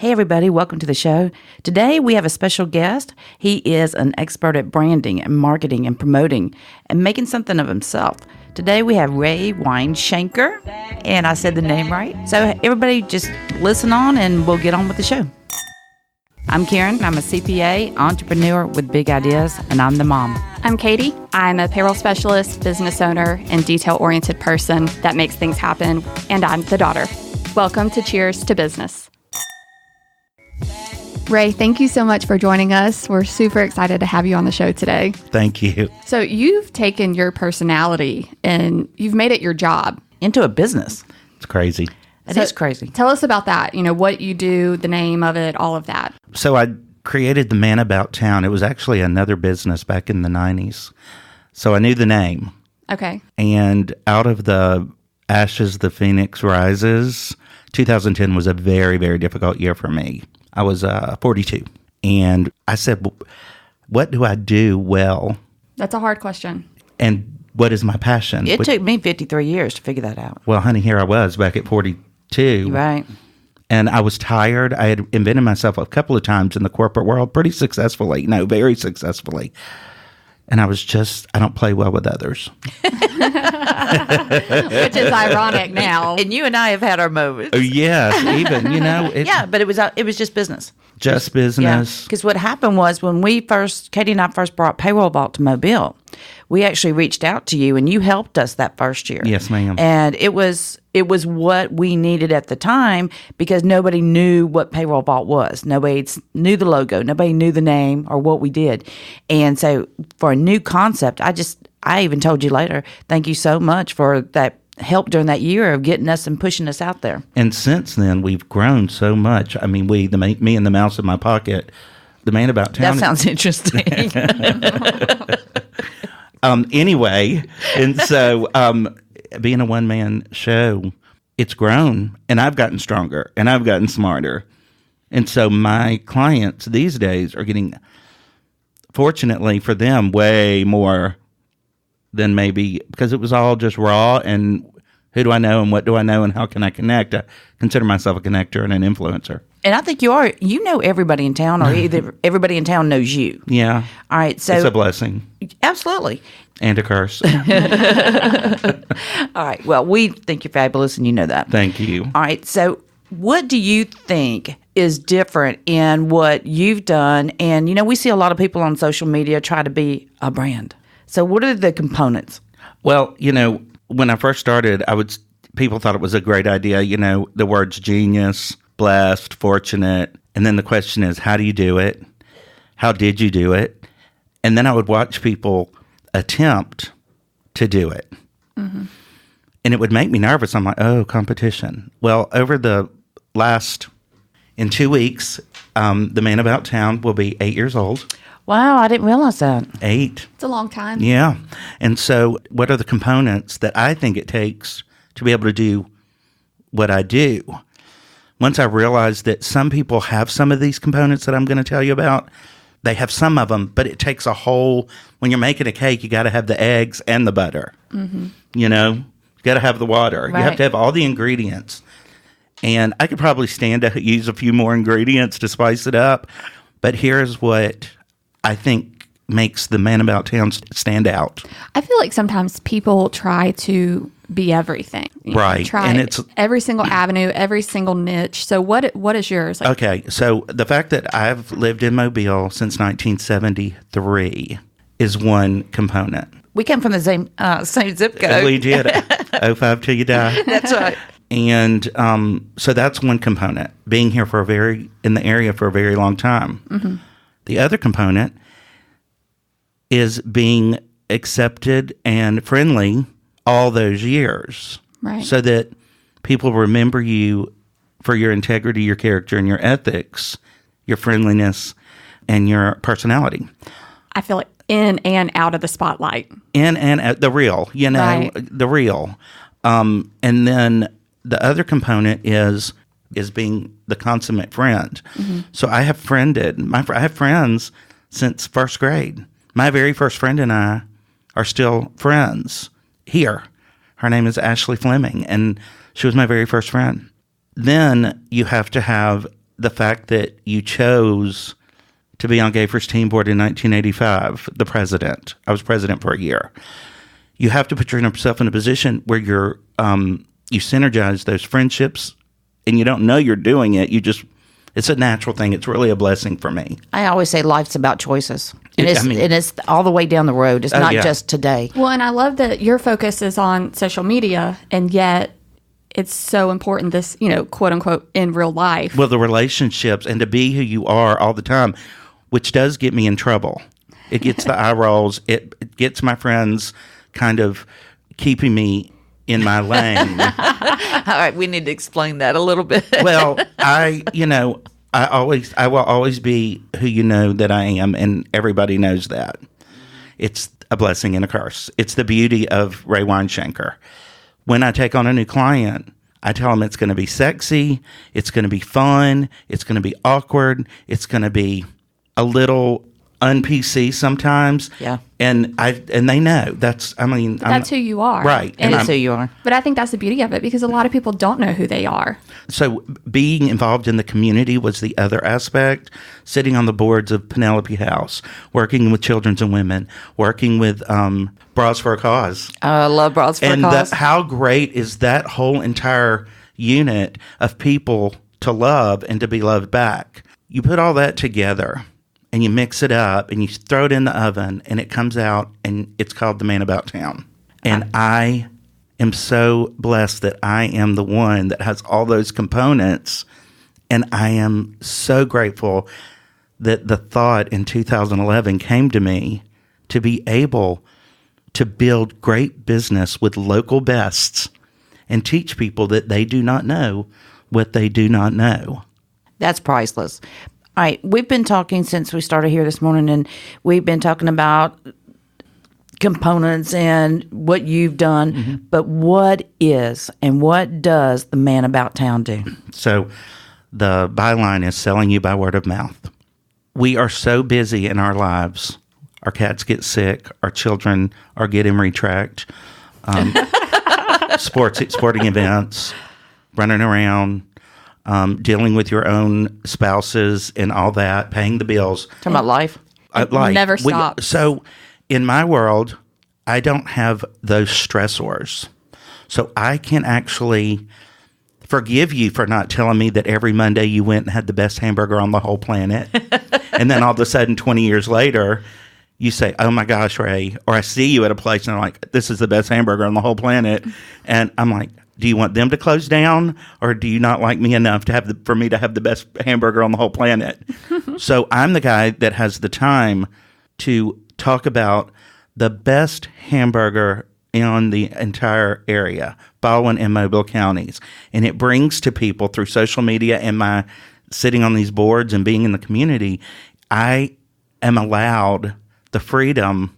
Hey everybody, welcome to the show. Today we have a special guest. He is an expert at branding and marketing and promoting and making something of himself. Today we have Ray Weinshanker, and I said the name right. So everybody just listen on and we'll get on with the show. I'm Karen. I'm a CPA, entrepreneur with big ideas, and I'm the mom. I'm Katie. I'm a payroll specialist, business owner, and detail-oriented person that makes things happen, and I'm the daughter. Welcome to Cheers to Business. Ray, thank you so much for joining us. We're super excited to have you on the show today. Thank you. So you've taken your personality and you've made it your job. Into a business. It's crazy. It is crazy. Tell us about that, what you do, the name of it, all of that. So I created the Man About Town. It was actually another business back in the 90s. So I knew the name. Okay. And out of the ashes, the phoenix rises. 2010 was a very, very difficult year for me. I was 42. And I said, what do I do well? That's a hard question. And what is my passion? It took me 53 years to figure that out. Well, honey, here I was back at 42. Right. And I was tired. I had invented myself a couple of times in the corporate world pretty successfully. No, very successfully. And I was just, I don't play well with others. Which is ironic now. And you and I have had our moments. Oh, yes, even, Yeah, but it was just business. Just business. Because what happened was when Katie and I first brought Payroll Vault to Mobile, we actually reached out to you and you helped us that first year. Yes, ma'am. And it was what we needed at the time because nobody knew what Payroll Vault was. Nobody knew the logo. Nobody knew the name or what we did. And so for a new concept, I even told you later, thank you so much for that help during that year of getting us and pushing us out there. And since then, we've grown so much. I mean, me and the mouse in my pocket, the Man About Town. That sounds interesting. Anyway, and so being a one-man show, it's grown, and I've gotten stronger, and I've gotten smarter. And so my clients these days are getting, fortunately for them, way more than maybe, because it was all just raw, and who do I know, and what do I know, and how can I connect? I consider myself a connector and an influencer. And I think you know everybody in town, or either everybody in town knows you. Yeah. All right. So it's a blessing. Absolutely. And a curse. All right. Well, we think you're fabulous, and you know that. Thank you. All right. So what do you think is different in what you've done? And, we see a lot of people on social media try to be a brand. So what are the components? Well, when I first started, people thought it was a great idea. The words genius, blessed, fortunate. And then the question is, how do you do it? How did you do it? And then I would watch people attempt to do it. Mm-hmm. And it would make me nervous. I'm like, oh, competition. Well, in 2 weeks, the Man About Town will be 8 years old. Wow, I didn't realize that. 8. It's a long time. Yeah. And so what are the components that I think it takes to be able to do what I do? Once I realized that some people have some of these components that I'm going to tell you about, they have some of them, but it takes when you're making a cake, you got to have the eggs and the butter. Mm-hmm. You got to have the water. Right. You have to have all the ingredients. And I could probably stand to use a few more ingredients to spice it up. But here's what I think makes the Man About Town stand out. I feel like sometimes people try to be everything. Right. Try and it's every single avenue, every single niche. So what is yours? Okay. So the fact that I've lived in Mobile since 1973 is one component. We come from the same zip code. We did. 05 till you die. That's right. And so that's one component, being here in the area for a very long time. Mm-hmm. The other component is being accepted and friendly all those years. Right. So that people remember you for your integrity, your character, and your ethics, your friendliness, and your personality. I feel like in and out of the spotlight. In and out, the real, Right. the real. And then the other component is being the consummate friend. Mm-hmm. So I have I have friends since first grade. My very first friend and I are still friends here. Her name is Ashley Fleming, and she was my very first friend. Then you have to have the fact that you chose to be on Gay First Team Board in 1985, the president. I was president for a year. You have to put yourself in a position where you synergize those friendships, and you don't know you're doing it. It's a natural thing. It's really a blessing for me. I always say life's about choices. And it's all the way down the road. It's not just today. Well, and I love that your focus is on social media, and yet it's so important, this, quote unquote, in real life. Well, the relationships and to be who you are all the time, which does get me in trouble. It gets the eye rolls. It gets my friends kind of keeping me in my lane. All right, we need to explain that a little bit. Well, I will always be who you know that I am, and everybody knows that. It's a blessing and a curse. It's the beauty of Ray Weinshanker. When I take on a new client, I tell them it's going to be sexy, it's going to be fun, it's going to be awkward, it's going to be a little un-PC sometimes. Yeah. And they know that's who you are. Right. And it's who you are. But I think that's the beauty of it, because a lot of people don't know who they are. So being involved in the community was the other aspect. Sitting on the boards of Penelope House, working with Children's and Women, working with Bras for a Cause. I love Bras for a Cause. And how great is that whole entire unit of people to love and to be loved back? You put all that together, and you mix it up, and you throw it in the oven, and it comes out, and it's called The Man About Town. And I am so blessed that I am the one that has all those components, and I am so grateful that the thought in 2011 came to me to be able to build great business with local bests and teach people that they do not know what they do not know. That's priceless. All right, we've been talking since we started here this morning, and we've been talking about components and what you've done. Mm-hmm. But what is and what does the Man About Town do? So the byline is selling you by word of mouth. We are so busy in our lives. Our cats get sick. Our children are getting retracked. Sporting events, running around. Dealing with your own spouses and all that, paying the bills. Talking about life? Life. Never stops. So in my world, I don't have those stressors. So I can actually forgive you for not telling me that every Monday you went and had the best hamburger on the whole planet. And then all of a sudden, 20 years later, you say, oh my gosh, Ray, or I see you at a place and I'm like, this is the best hamburger on the whole planet. And I'm like, do you want them to close down, or do you not like me enough to for me to have the best hamburger on the whole planet? So I'm the guy that has the time to talk about the best hamburger in the entire area, Baldwin and Mobile counties. And it brings to people through social media and my sitting on these boards and being in the community, I am allowed the freedom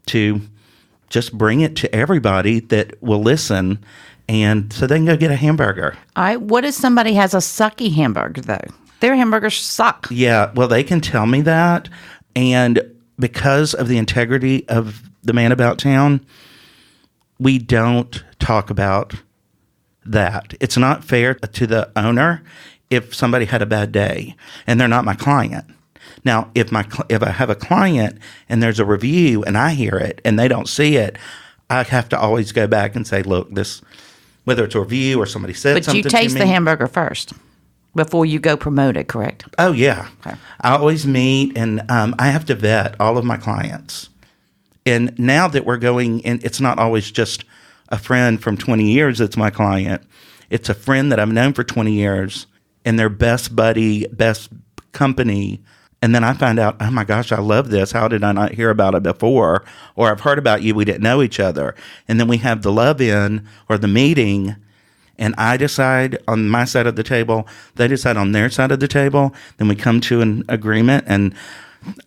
to just bring it to everybody that will listen. And so they can go get a hamburger. All right. What if somebody has a sucky hamburger, though? Their hamburgers suck. Yeah. Well, they can tell me that. And because of the integrity of the Man About Town, we don't talk about that. It's not fair to the owner if somebody had a bad day and they're not my client. Now, if I have a client and there's a review and I hear it and they don't see it, I have to always go back and say, look, this, whether it's a review or somebody said something to me. But you taste the hamburger first before you go promote it, correct? Oh, yeah. Okay. I always meet, and I have to vet all of my clients. And now that we're going, and it's not always just a friend from 20 years that's my client. It's a friend that I've known for 20 years, and their best buddy, best company. And then I find out, oh my gosh, I love this. How did I not hear about it before? Or I've heard about you. We didn't know each other. And then we have the love-in or the meeting, and I decide on my side of the table, they decide on their side of the table. Then we come to an agreement, and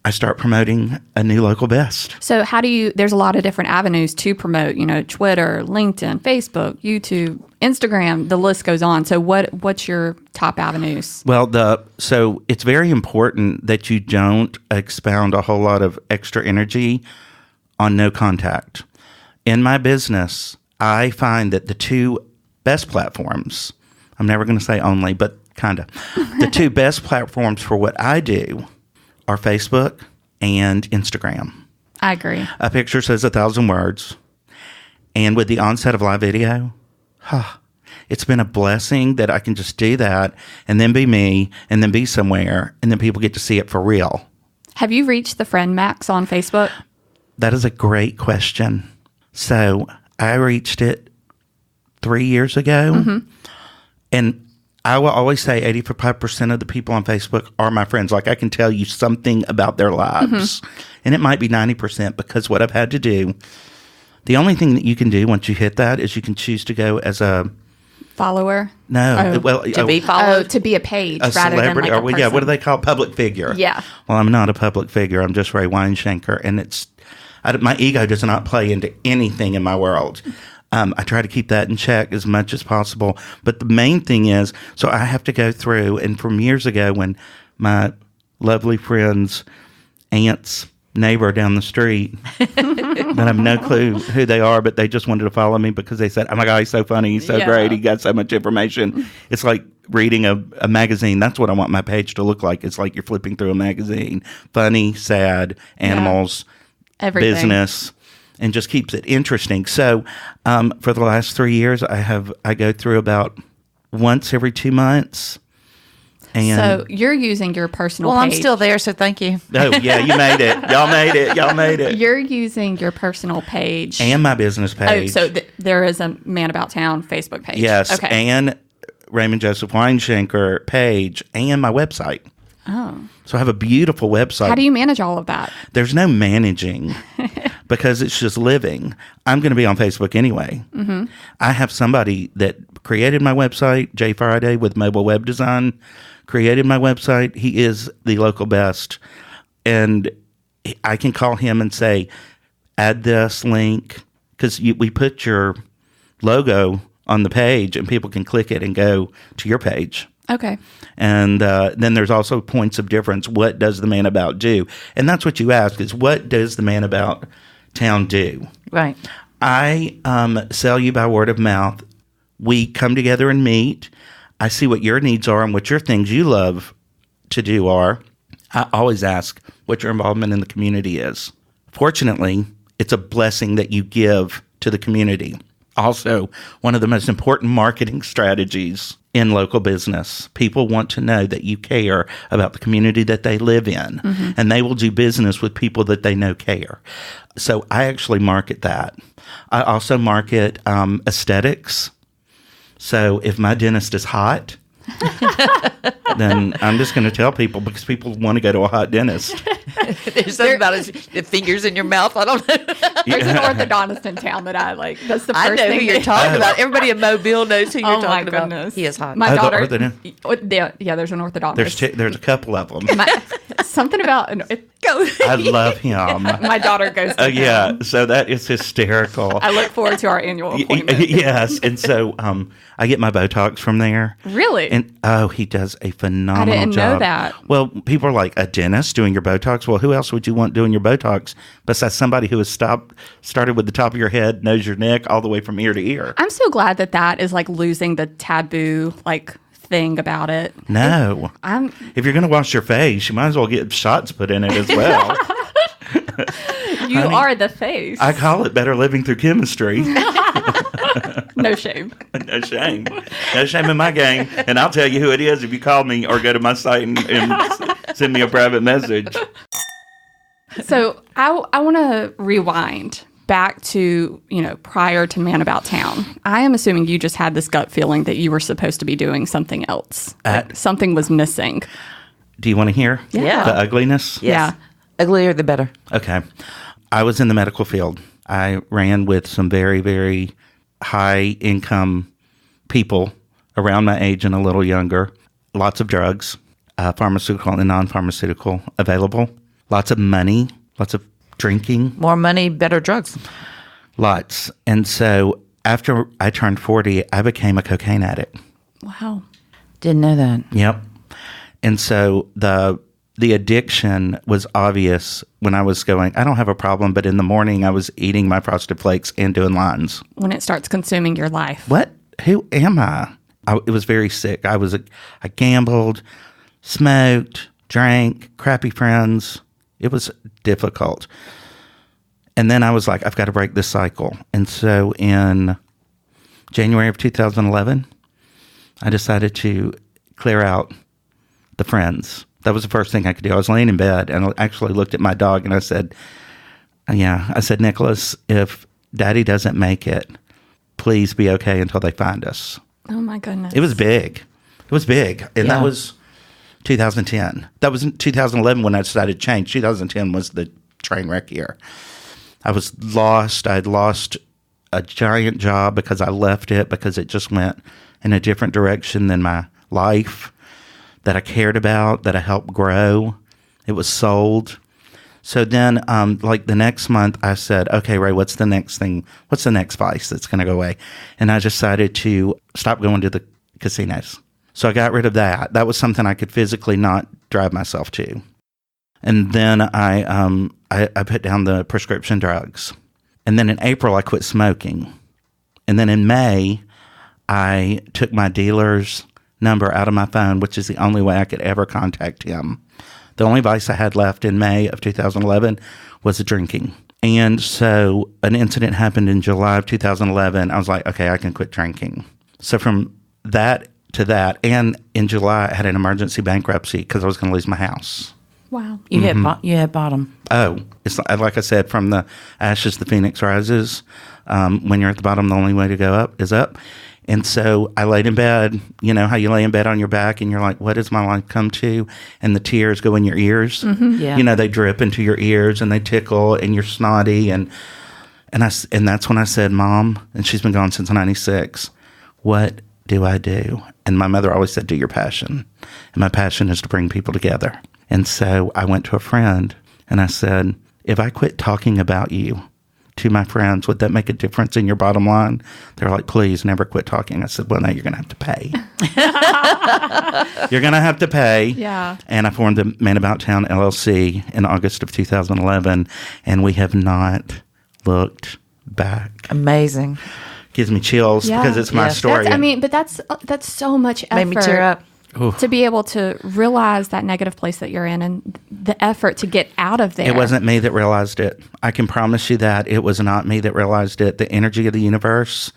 I start promoting a new local best. So how do you, there's a lot of different avenues to promote, Twitter, LinkedIn, Facebook, YouTube, Instagram, the list goes on. So what's your top avenues? Well, so it's very important that you don't expound a whole lot of extra energy on no contact. In my business, I find that the two best platforms, I'm never going to say only, but kind of. The two best platforms for what I do are Facebook and Instagram. I agree. A picture says 1,000 words. And with the onset of live video, it's been a blessing that I can just do that and then be me and then be somewhere and then people get to see it for real. Have you reached the friend max on Facebook? That is a great question. So I reached it 3 years ago. And I will always say 85% of the people on Facebook are my friends. Like I can tell you something about their lives. And it might be 90% because what I've had to do, the only thing that you can do once you hit that is you can choose to go as a Follower? no, well, To be followed. To be a page a rather than celebrity, like a or person. yeah, what do they call it? Public figure? Yeah. Well, I'm not a public figure. I'm just Ray Weinshanker, and my ego does not play into anything in my world. I try to keep that in check as much as possible. But the main thing is, so I have to go through, and from years ago when my lovely friend's aunt's neighbor down the street, that I have no clue who they are, but they just wanted to follow me because they said, oh my God, he's so funny, he's so great, he got so much information. It's like reading a magazine. That's what I want my page to look like. It's like you're flipping through a magazine. Funny, sad, animals, Everything. business, and just keeps it interesting. So for the last 3 years, I go through about once every 2 months. And So you're using your personal Well, I'm page. still there, so thank you. oh yeah, you made it. Y'all made it. Y'all made it. You're using your personal page. And my business page. Oh, so there is a Man About Town Facebook page. Yes, Okay. and Raymond Joseph Weinshanker page and my website. Oh. So I have a beautiful website. How do you manage all of that? There's no managing because it's just living. I'm going to be on Facebook anyway. I have somebody that created my website, Jay Friday with Mobile Web Design, created my website. He is the local best. And I can call him and say, add this link, because we put your logo on the page and people can click it and go to your page. Okay. And then there's also points of difference. What does the Man About do? And that's what you ask is, what does the Man About Town do? Right. I sell you by word of mouth. We come together and meet. I see what your needs are and what your things you love to do are. I always ask what your involvement in the community is. Fortunately, it's a blessing that you give to the community. Also, one of the most important marketing strategies in local business. People want to know that you care about the community that they live in, and they will do business with people that they know care. So I actually market that. I also market aesthetics. So if my dentist is hot, then I'm just going to tell people, because people want to go to a hot dentist. There's something about the fingers in your mouth. I don't know. There's an orthodontist in town that I like. That's the first I know thing who you're that- talking about. Everybody in Mobile knows who you're Oh my talking about. goodness. He is hot. My Oh, the daughter. orthodontist. Yeah, there's an orthodontist. There's a couple of them. Something about go. I love him. My daughter goes to Oh him. yeah, so that is hysterical. I look forward to our annual appointment. Yes, and so I get my Botox from there. Really? And he does a phenomenal I didn't know job. that. Well, people are like, a dentist doing your Botox? Well, who else would you want doing your Botox besides somebody who has started with the top of your head, knows your neck, all the way from ear to ear? I'm so glad that is like losing the taboo thing about it. No. I'm If you're going to wash your face, you might as well get shots put in it as well. you are the face. I call it better living through chemistry. No shame. No shame. No shame in my game. And I'll tell you who it is if you call me or go to my site and send me a private message. So I want to rewind back to, prior to Man About Town. I am assuming you just had this gut feeling that you were supposed to be doing something else. Something was missing. Do you want to hear Yeah. the ugliness? Yeah. Uglier the better. Okay. I was in the medical field. I ran with some very, very high income people around my age and a little younger. Lots of drugs, pharmaceutical and non-pharmaceutical available. Lots of money, lots of drinking. More money, better drugs. Lots. And so after I turned 40, I became a cocaine addict. Wow. Didn't know that. Yep. And so the addiction was obvious when I was going, I don't have a problem, but in the morning I was eating my Frosted Flakes and doing lines. When it starts consuming your life. What? Who am I? it was very sick. I gambled, smoked, drank, crappy friends. It was difficult. And then I was like, I've got to break this cycle. And so in January of 2011, I decided to clear out the friends. That was the first thing I could do. I was laying in bed and I actually looked at my dog and I said, Nicholas, if Daddy doesn't make it, please be okay until they find us. Oh my goodness. It was big. And that was 2010. That was in 2011 when I decided to change. 2010 was the train wreck year. I was lost. I'd lost a giant job because I left it because it just went in a different direction than my life that I cared about, that I helped grow. It was sold. So then, like the next month, I said, okay, Ray, what's the next thing? What's the next vice that's going to go away? And I decided to stop going to the casinos. So I got rid of that. That was something I could physically not drive myself to. And then I put down the prescription drugs. And then in April, I quit smoking. And then in May, I took my dealer's number out of my phone, which is the only way I could ever contact him. The only vice I had left in May of 2011 was drinking. And so an incident happened in July of 2011. I was like, okay, I can quit drinking. So from that to that, and in July, I had an emergency bankruptcy because I was going to lose my house. Wow. You hit bottom. Oh, it's like I said, from the ashes, the phoenix rises. When you're at the bottom, the only way to go up is up. And so I laid in bed, you know how you lay in bed on your back and you're like, what does my life come to? And the tears go in your ears. Mm-hmm. Yeah. You know, they drip into your ears and they tickle and you're snotty. And that's when I said, Mom, and she's been gone since 96, what do I do? And my mother always said, do your passion. And my passion is to bring people together. And so I went to a friend and I said, if I quit talking about you to my friends, would that make a difference in your bottom line? They're like, please never quit talking. I said, well, no, you're going to have to pay. You're going to have to pay. Yeah. And I formed the Man About Town LLC in August of 2011, and we have not looked back. Amazing. Gives me chills because it's my story. That's so much effort. Made me tear up. To be able to realize that negative place that you're in and the effort to get out of there. It wasn't me that realized it. I can promise you that. It was not me that realized it. The energy of the universe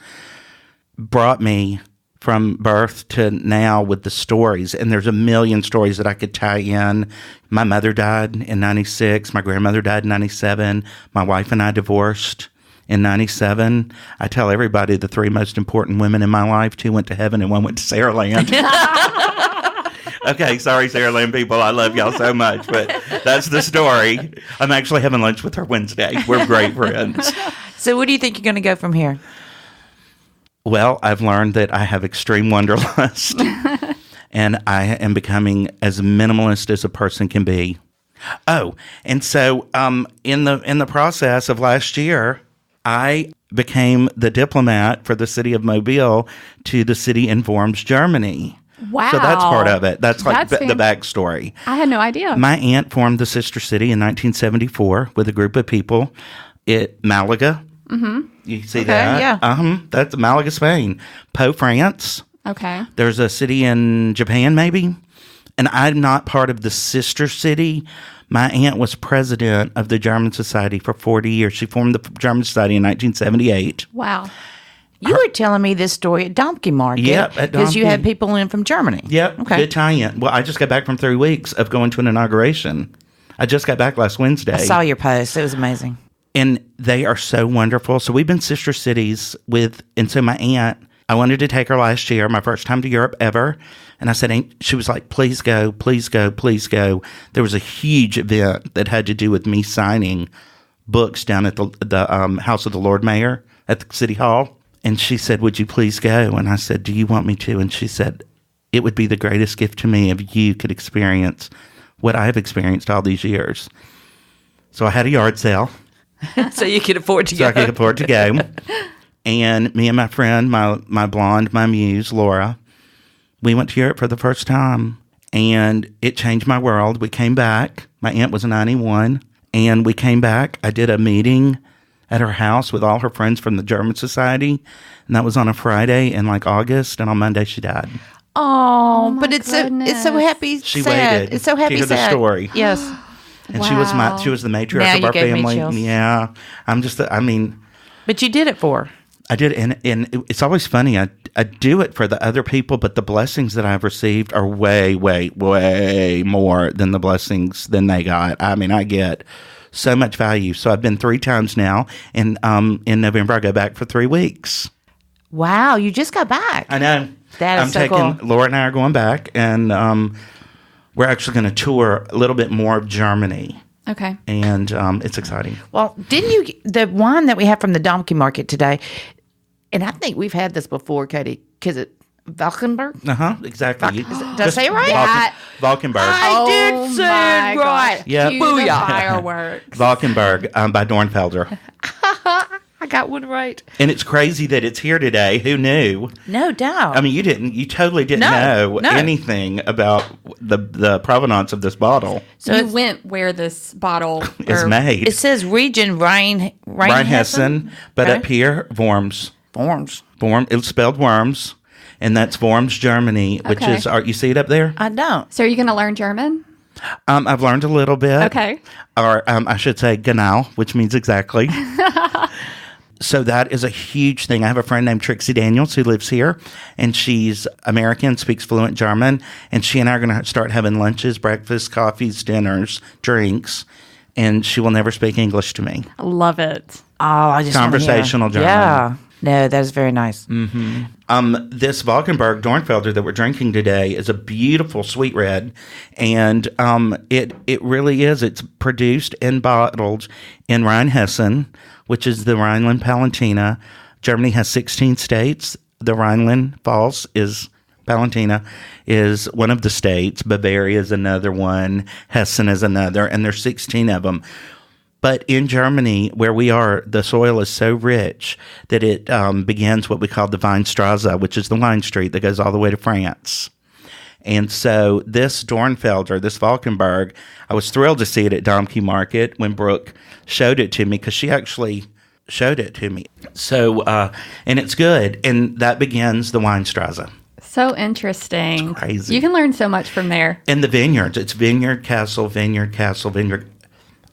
brought me from birth to now with the stories. And there's a million stories that I could tie in. My mother died in 96. My grandmother died in 97. My wife and I divorced in 97. I tell everybody the three most important women in my life, 2 went to heaven and 1 went to Saraland. Okay, sorry, Saraland people. I love y'all so much, but that's the story. I'm actually having lunch with her Wednesday. We're great friends. So where do you think you're going to go from here? Well, I've learned that I have extreme wanderlust, and I am becoming as minimalist as a person can be. Oh, and so in the process of last year, I became the diplomat for the city of Mobile to the city in Worms, Germany. Wow. So that's part of it. That's like That's the backstory. I had no idea. My aunt formed the sister city in 1974 with a group of people at Malaga. Mm-hmm. You see that? Yeah. That's Malaga, Spain. Po, France. Okay. There's a city in Japan, maybe. And I'm not part of the sister city. My aunt was president of the German Society for 40 years. She formed the German Society in 1978. Wow. You were telling me this story at Domke Market. Yep, at because you Domke. had people in from Germany. Yep, Okay. good tie-in. Well, I just got back from 3 weeks of going to an inauguration. I just got back last Wednesday. I saw your post. It was amazing. And they are so wonderful. So we've been sister cities and so my aunt, I wanted to take her last year, my first time to Europe ever. And I said, she was like, please go, please go, please go. There was a huge event that had to do with me signing books down at the House of the Lord Mayor at the City Hall. And she said, would you please go? And I said, do you want me to? And she said, it would be the greatest gift to me if you could experience what I have experienced all these years. So I had a yard sale. So you could afford to go. So I could afford to go. And me and my friend, my blonde, my muse, Laura, we went to Europe for the first time. And it changed my world. We came back. My aunt was 91. And we came back. I did a meeting at her house with all her friends from the German Society. And that was on a Friday in like August. And on Monday, she died. Oh, my but it's so happy. She sad. waited. It's so happy. She heard the sad. story. Yes. And Wow. she was the matriarch Now of you our gave me family. chills. Yeah. But you did it for her. I did, and it's always funny. I do it for the other people, but the blessings that I've received are way, way, way more than the blessings than they got. I mean, I get so much value. So I've been 3 times now, and in November I go back for 3 weeks. Wow, you just got back. I know. That is I'm so taking cool. Laura and I are going back, and we're actually going to tour a little bit more of Germany, Okay. and it's exciting. Well, didn't you the wine that we have from the Domke Market today? And I think we've had this before, Katie. Because it Valkenburg. Exactly. Did I say it right? That- Valkenburg. I did say my it right. gosh. Yeah. Cue the Booyah. fireworks. Valkenburg by Dornfelder. I got one right. And it's crazy that it's here today. Who knew? No doubt. I mean, you totally didn't No, know no. anything about the provenance of this bottle. so You it's- went where this bottle It's made. it says region Rheinhessen, but Okay. up here, Worms. Forms. It's spelled Worms, and that's Worms, Germany, which Okay. is, you see it up there? I don't. So are you going to learn German? I've learned a little bit. Okay. Or I should say genau, which means exactly. So that is a huge thing. I have a friend named Trixie Daniels who lives here, and she's American, speaks fluent German, and she and I are going to start having lunches, breakfast, coffees, dinners, drinks, and she will never speak English to me. I love it. Oh, I just wanna hear. Conversational German. Yeah. No, that is very nice. This Valkenburg Dornfelder that we're drinking today is a beautiful sweet red, and it really is. It's produced and bottled in Rheinhessen, which is the Rhineland-Palatina. Germany has 16 states. The Rhineland-Pfalz is Palatina is one of the states. Bavaria is another one. Hessen is another, and there's 16 of them. But in Germany, where we are, the soil is so rich that it begins what we call the Weinstraße, which is the wine street that goes all the way to France. And so this Dornfelder, this Valkenburg, I was thrilled to see it at Domke Market when Brooke showed it to me, because she actually showed it to me. So, and it's good. And that begins the Weinstraße. So interesting. It's crazy. You can learn so much from there. And the vineyards, it's vineyard, castle, vineyard, castle, vineyard.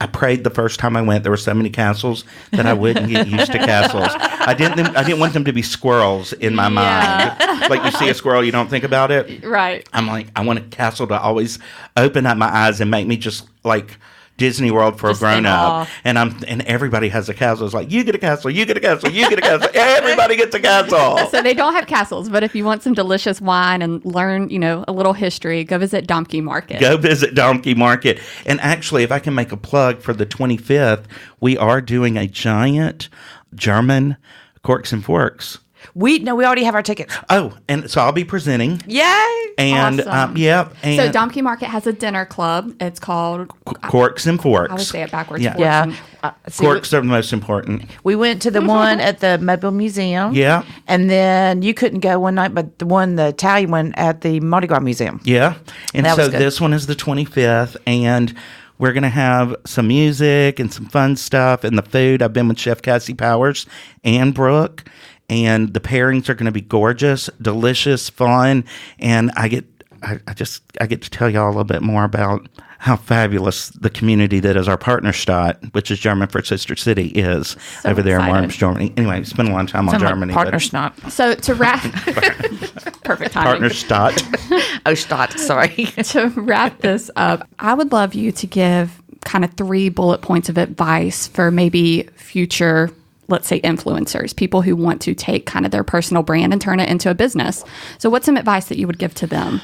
I prayed the first time I went. There were so many castles that I wouldn't get used to castles. I didn't want them to be squirrels in my mind. Like you see a squirrel, you don't think about it. Right. I'm like, I want a castle to always open up my eyes and make me just like Disney World for Just a grown in up. awe. And everybody has a castle. It's like, you get a castle, you get a castle, you get a castle. Everybody gets a castle. So they don't have castles, but if you want some delicious wine and learn, a little history, go visit Domke Market. Go visit Domke Market. And actually, if I can make a plug for the 25th, we are doing a giant German Corks and Forks. We already have our tickets. Oh, and so I'll be presenting. Yay! And Awesome. and So Domke Market has a dinner club. It's called, Corks and Forks. I would say it backwards. Yeah. Forks Yeah. and- See, Corks are the most important. we went to the one at the Mobile Museum. Yeah. And then you couldn't go one night, but the Italian one at the Mardi Gras Museum. Yeah. And That so was good. this one is the 25th, and we're going to have some music and some fun stuff and the food. I've been with Chef Cassie Powers and Brooke, and the pairings are going to be gorgeous, delicious, fun, and I get to tell y'all a little bit more about how fabulous the community that is our Partnerstadt, which is German for Sister City, is So over there in excited. Worms, Germany. Anyway, spent a long time on Sound like Germany. partner snot. So to wrap, perfect timing. Partnerstadt. Oh, Stott, sorry. To wrap this up, I would love you to give kind of 3 bullet points of advice for maybe future, let's say, influencers, people who want to take kind of their personal brand and turn it into a business. So what's some advice that you would give to them?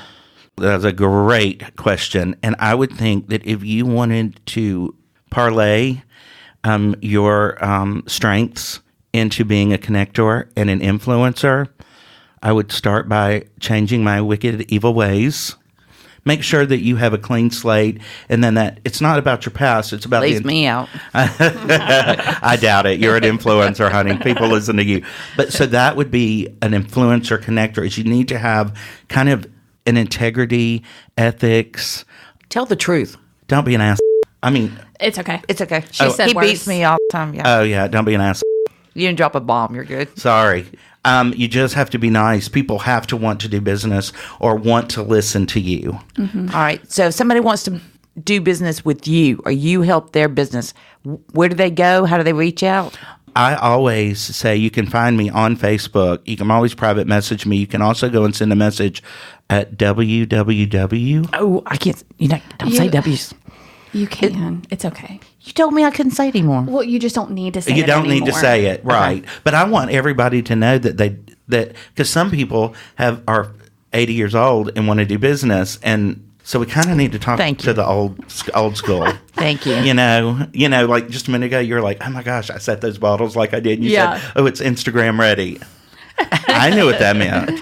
That's a great question. And I would think that if you wanted to parlay your strengths into being a connector and an influencer, I would start by changing my wicked, evil ways. Make sure that you have a clean slate, and then that it's not about your past. It's about Leaves me out. I doubt it. You're an influencer, honey. People listen to you. But so that would be an influencer connector. Is you need to have kind of an integrity, ethics. Tell the truth. Don't be an ass. I mean, It's okay. It's okay. She said he worse. beats me all the time. Yeah. oh yeah, don't be an ass. You didn't drop a bomb. You're good. Sorry. You just have to be nice. People have to want to do business or want to listen to you. All right. So if somebody wants to do business with you or you help their business, where do they go? How do they reach out? I always say you can find me on Facebook. You can always private message me. You can also go and send a message at www. Oh, I can't. Don't say W's. You can. It's okay. You told me I couldn't say it anymore. Well, you just don't need to say it You don't need to anymore. say it, right? But I want everybody to know that because some people are 80 years old and want to do business, and so we kind of need to talk to the old school. Thank you. You know, like just a minute ago, you were like, "Oh my gosh, I set those bottles like I did." And you said, "Oh, it's Instagram ready." I knew what that meant.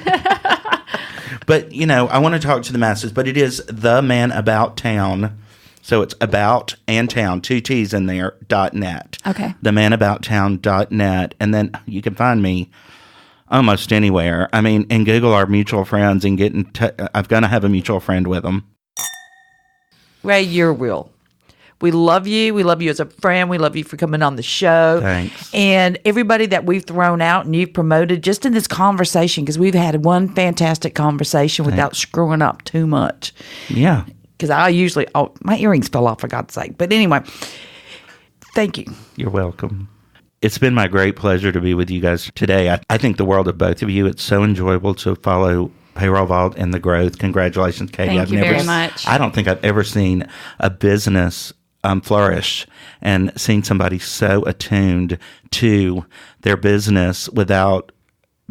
But I want to talk to the masses. But it is the Man About Town. So it's about and town, 2 T's in there, .net. Okay. TheManAboutTown.net. And then you can find me almost anywhere. I mean, and Google our mutual friends and I'm going to have a mutual friend with them. Ray, you're real. We love you. We love you as a friend. We love you for coming on the show. Thanks. And everybody that we've thrown out and you've promoted just in this conversation, because we've had one fantastic conversation without screwing up too much. Yeah. Because my earrings fell off, for God's sake. But anyway, thank you. You're welcome. It's been my great pleasure to be with you guys today. I think the world of both of you. It's so enjoyable to follow Payroll Vault and the growth. Congratulations, Katie. Thank you very much. I don't think I've ever seen a business flourish and seen somebody so attuned to their business without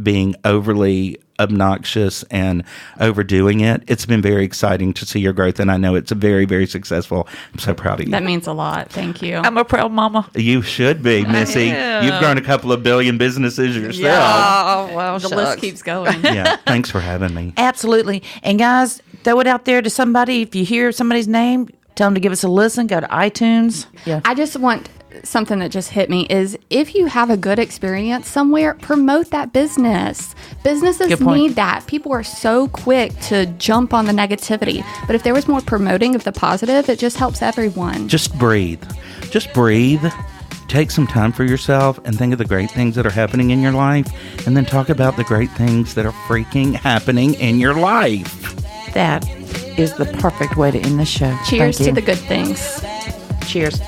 being overly obnoxious and overdoing it. It's been very exciting to see your growth, and I know it's very, very successful. I'm so proud of you. That means a lot. Thank you. I'm a proud mama. You should be, Missy. You've grown a couple of billion businesses yourself. Oh, well, the list keeps going. Yeah, thanks for having me. Absolutely. And guys, throw it out there to somebody. If you hear somebody's name, tell them to give us a listen. Go to iTunes. Yeah. I just want something that just hit me is if you have a good experience somewhere, promote that business. Businesses need that. People are so quick to jump on the negativity. But if there was more promoting of the positive, it just helps everyone. Just breathe. Just breathe. Take some time for yourself and think of the great things that are happening in your life, and then talk about the great things that are freaking happening in your life. That is the perfect way to end the show. Cheers to the good things. Cheers.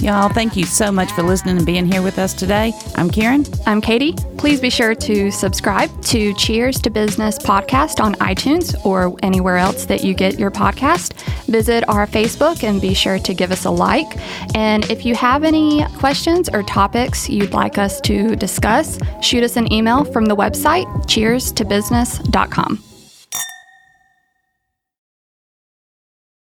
Y'all, thank you so much for listening and being here with us today. I'm Karen. I'm Katie. Please be sure to subscribe to Cheers to Business podcast on iTunes or anywhere else that you get your podcast. Visit our Facebook and be sure to give us a like. And if you have any questions or topics you'd like us to discuss, shoot us an email from the website cheerstobusiness.com.